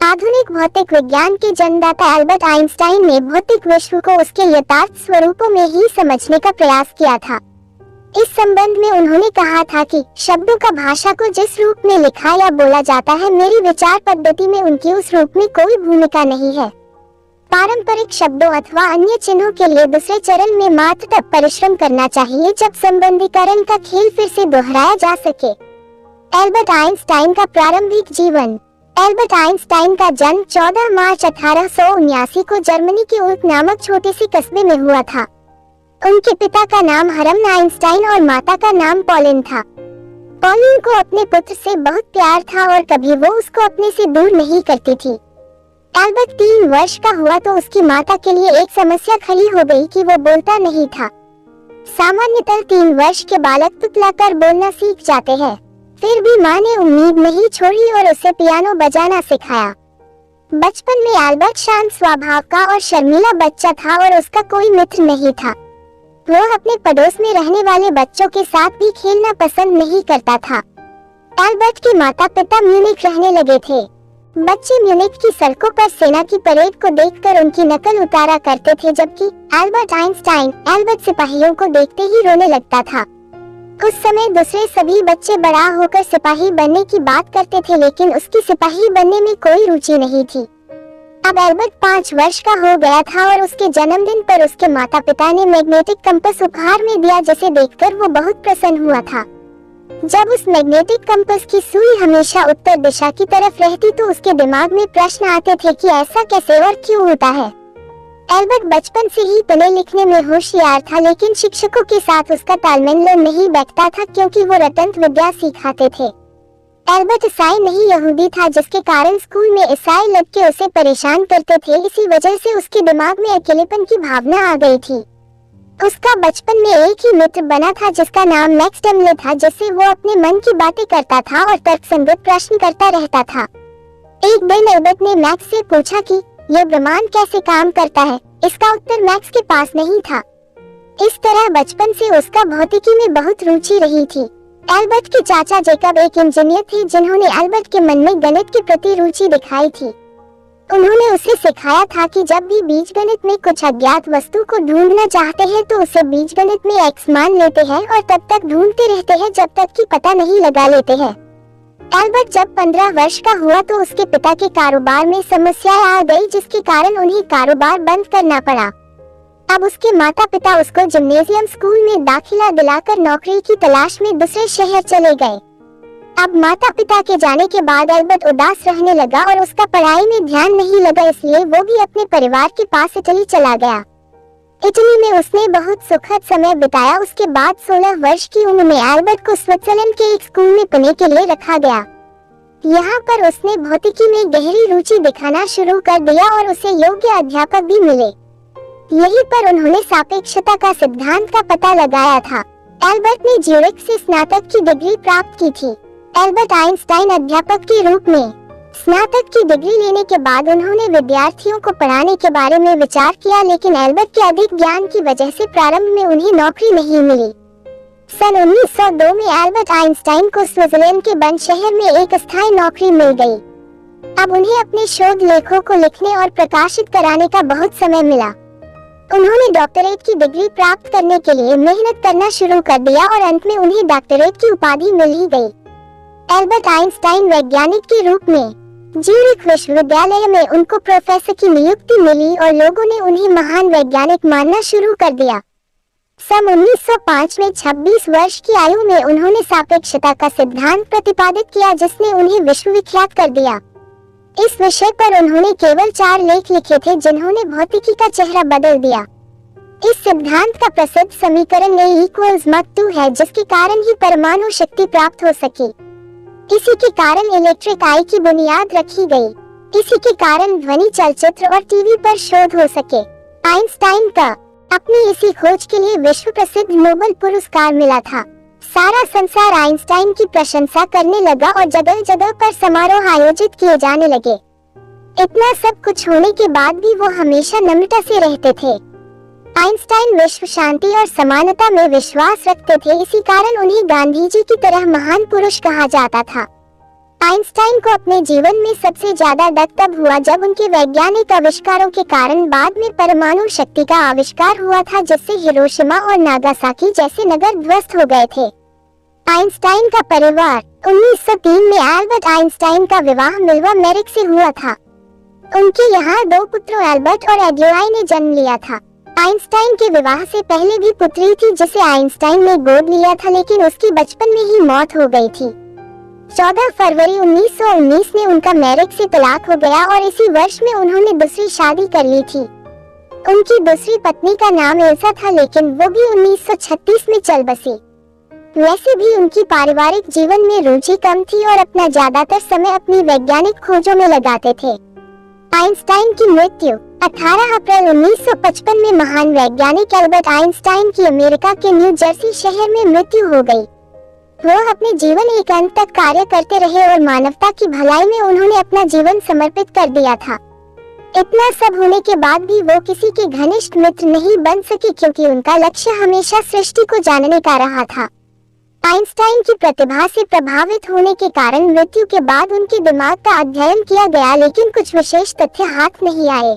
आधुनिक भौतिक विज्ञान के जन्मदाता एल्बर्ट आइंस्टाइन ने भौतिक विश्व को उसके यथार्थ स्वरूपों में ही समझने का प्रयास किया था। इस संबंध में उन्होंने कहा था कि शब्दों का भाषा को जिस रूप में लिखा या बोला जाता है, मेरी विचार पद्धति में उनकी उस रूप में कोई भूमिका नहीं है। पारंपरिक शब्दों अथवा अन्य चिन्हों के लिए दूसरे चरण में मात्र तब परिश्रम करना चाहिए जब संबंधीकरण का खेल फिर से दोहराया जा सके। एल्बर्ट आइंस्टाइन का प्रारंभिक जीवन। एल्बर्ट आइंस्टाइन का जन्म 14 मार्च 1879 को जर्मनी के उल्क नामक छोटे से कस्बे में हुआ था। उनके पिता का नाम हरमन आइंस्टाइन और माता का नाम पॉलिन था। पॉलिन को अपने पुत्र से बहुत प्यार था और कभी वो उसको अपने से दूर नहीं करती थी। एल्बर्ट 3 वर्ष का हुआ तो उसकी माता के लिए एक समस्या खड़ी हो गई कि वो बोलता नहीं था। सामान्यतः 3 वर्ष के बालक तुतलाकर बोलना सीख जाते हैं। फिर भी माँ ने उम्मीद नहीं छोड़ी और उसे पियानो बजाना सिखाया। बचपन में एल्बर्ट शांत स्वभाव का और शर्मीला बच्चा था और उसका कोई मित्र नहीं था। वो अपने पड़ोस में रहने वाले बच्चों के साथ भी खेलना पसंद नहीं करता था। एल्बर्ट के माता पिता म्यूनिख रहने लगे थे। बच्चे म्यूनिख की सड़कों पर सेना की परेड को देखकर उनकी नकल उतारा करते थे, जबकि एल्बर्ट आइंस्टाइन एल्बर्ट सिपाहियों को देखते ही रोने लगता था। उस समय दूसरे सभी बच्चे बड़ा होकर सिपाही बनने की बात करते थे, लेकिन उसकी सिपाही बनने में कोई रुचि नहीं थी। अब एल्बर्ट 5 वर्ष का हो गया था और उसके जन्मदिन पर उसके माता पिता ने मैग्नेटिक कंपास उपहार में दिया, जिसे देखकर वो बहुत प्रसन्न हुआ था। जब उस मैग्नेटिक कंपास की सुई हमेशा उत्तर दिशा की तरफ रहती तो उसके दिमाग में प्रश्न आते थे कि ऐसा कैसे और क्यों होता है। एल्बर्ट बचपन से ही पढ़ने लिखने में होशियार था, लेकिन शिक्षकों के साथ उसका तालमेल नहीं बैठता था क्योंकि वो रटंत विद्या सिखाते थे। एल्बर्ट ईसाई नहीं यहूदी था, जिसके कारण स्कूल में ईसाई लड़के उसे परेशान करते थे। इसी वजह से उसके दिमाग में अकेलेपन की भावना आ गई थी। उसका बचपन में एक ही मित्र बना था जिसका नाम मैक्स डमले था, जिससे वो अपने मन की बातें करता था और तर्कसंगत प्रश्न करता रहता था। एक दिन एल्बर्ट ने मैक्स से पूछा कि यह ब्रह्मांड कैसे काम करता है। इसका उत्तर मैक्स के पास नहीं था। इस तरह बचपन से उसका भौतिकी में बहुत रुचि रही थी। एल्बर्ट के चाचा जेकब एक इंजीनियर थे जिन्होंने एल्बर्ट के मन में गणित के प्रति रुचि दिखाई थी। उन्होंने उसे सिखाया था कि जब भी बीजगणित में कुछ अज्ञात वस्तु को ढूंढना चाहते हैं तो उसे बीजगणित में x मान लेते हैं और तब तक ढूंढते रहते हैं जब तक कि पता नहीं लगा लेते हैं। एल्बर्ट जब 15 वर्ष का हुआ तो उसके पिता के कारोबार में समस्याएं आ गई, जिसके कारण उन्हें कारोबार बंद करना पड़ा। अब उसके माता पिता उसको जिम्नेजियम स्कूल में दाखिला दिलाकर नौकरी की तलाश में दूसरे शहर चले गए। अब माता पिता के जाने के बाद एल्बर्ट उदास रहने लगा और उसका पढ़ाई में ध्यान नहीं लगा, इसलिए वो भी अपने परिवार के पास इटली चला गया। इटली में उसने बहुत सुखद समय बिताया। उसके बाद 16 वर्ष की उम्र में एल्बर्ट को स्विट्जरलैंड के एक स्कूल में पढ़ने के लिए रखा गया। यहाँ पर उसने भौतिकी में गहरी रुचि दिखाना शुरू कर दिया और उसे योग्य अध्यापक भी मिले। यहीं पर उन्होंने सापेक्षता का सिद्धांत का पता लगाया था। एल्बर्ट ने ज्यूरिख से स्नातक की डिग्री प्राप्त की थी। एल्बर्ट आइंस्टाइन अध्यापक के रूप में स्नातक की डिग्री लेने के बाद उन्होंने विद्यार्थियों को पढ़ाने के बारे में विचार किया, लेकिन एल्बर्ट के अधिक ज्ञान की वजह से प्रारंभ में उन्हें नौकरी नहीं मिली। सन 1902 में एल्बर्ट आइंस्टाइन को स्विट्जरलैंड के बर्न शहर में एक स्थायी नौकरी मिल गई। अब उन्हें अपने शोध लेखों को लिखने और प्रकाशित कराने का बहुत समय मिला। उन्होंने डॉक्टरेट की डिग्री प्राप्त करने के लिए मेहनत करना शुरू कर दिया और अंत में उन्हें डॉक्टरेट की उपाधि मिल ही गई। एल्बर्ट आइंस्टाइन वैज्ञानिक के रूप में ज्यूरिख विश्वविद्यालय में उनको प्रोफेसर की नियुक्ति मिली और लोगों ने उन्हें महान वैज्ञानिक मानना शुरू कर दिया। सन 1905 में 26 वर्ष की आयु में उन्होंने सापेक्षता का सिद्धांत प्रतिपादित किया, जिसने उन्हें विश्वविख्यात कर दिया। इस विषय पर उन्होंने केवल 4 लेख लिखे थे जिन्होंने भौतिकी का चेहरा बदल दिया। इस सिद्धांत का प्रसिद्ध समीकरण A=2 है, जिसके कारण ही परमाणु शक्ति प्राप्त हो सकी। इसी के कारण इलेक्ट्रिक आई की बुनियाद रखी गई। इसी के कारण ध्वनि, चलचित्र और टीवी पर शोध हो सके। आइंस्टाइन का अपनी इसी खोज के लिए विश्व प्रसिद्ध नोबेल पुरस्कार मिला था। सारा संसार आइंस्टाइन की प्रशंसा करने लगा और जगह जगह पर समारोह आयोजित किए जाने लगे। इतना सब कुछ होने के बाद भी वो हमेशा नम्रता से रहते थे। आइंस्टाइन विश्व शांति और समानता में विश्वास रखते थे, इसी कारण उन्हें गांधी जी की तरह महान पुरुष कहा जाता था। आइंस्टाइन को अपने जीवन में सबसे ज्यादा डर तब हुआ जब उनके वैज्ञानिक आविष्कारों के कारण बाद में परमाणु शक्ति का आविष्कार हुआ था, जिससे हिरोशिमा और नागासाकी जैसे नगर ध्वस्त हो गए थे। आइंस्टाइन का परिवार 1903 में एल्बर्ट आइंस्टाइन का विवाह मिल्वा मेरिक से हुआ था। उनके यहाँ 2 पुत्रों एल्बर्ट और एड्यूआई ने जन्म लिया था। आइंस्टाइन के विवाह से पहले भी पुत्री थी जिसे आइंस्टाइन ने गोद लिया था, लेकिन उसकी बचपन में ही मौत हो गई थी। 14 फरवरी 1919 में उनका मेरिक से तलाक हो गया और इसी वर्ष में उन्होंने दूसरी शादी कर ली थी। उनकी दूसरी पत्नी का नाम एल्सा था, लेकिन वो भी 1936 में चल बसी। वैसे भी उनकी पारिवारिक जीवन में रुचि कम थी और अपना ज्यादातर समय अपनी वैज्ञानिक खोजों में लगाते थे। आइंस्टाइन की मृत्यु 18 अप्रैल 1955 में महान वैज्ञानिक एल्बर्ट आइंस्टाइन की अमेरिका के न्यू जर्सी शहर में मृत्यु हो गई। वो अपने जीवन एक अंत तक कार्य करते रहे और मानवता की भलाई में उन्होंने अपना जीवन समर्पित कर दिया था। इतना सब होने के बाद भी वो किसी के घनिष्ठ मित्र नहीं बन सके, क्योंकि उनका लक्ष्य हमेशा सृष्टि को जानने का रहा था। आइंस्टाइन की प्रतिभा से प्रभावित होने के कारण मृत्यु के बाद उनके दिमाग का अध्ययन किया गया, लेकिन कुछ विशेष तथ्य हाथ नहीं आए।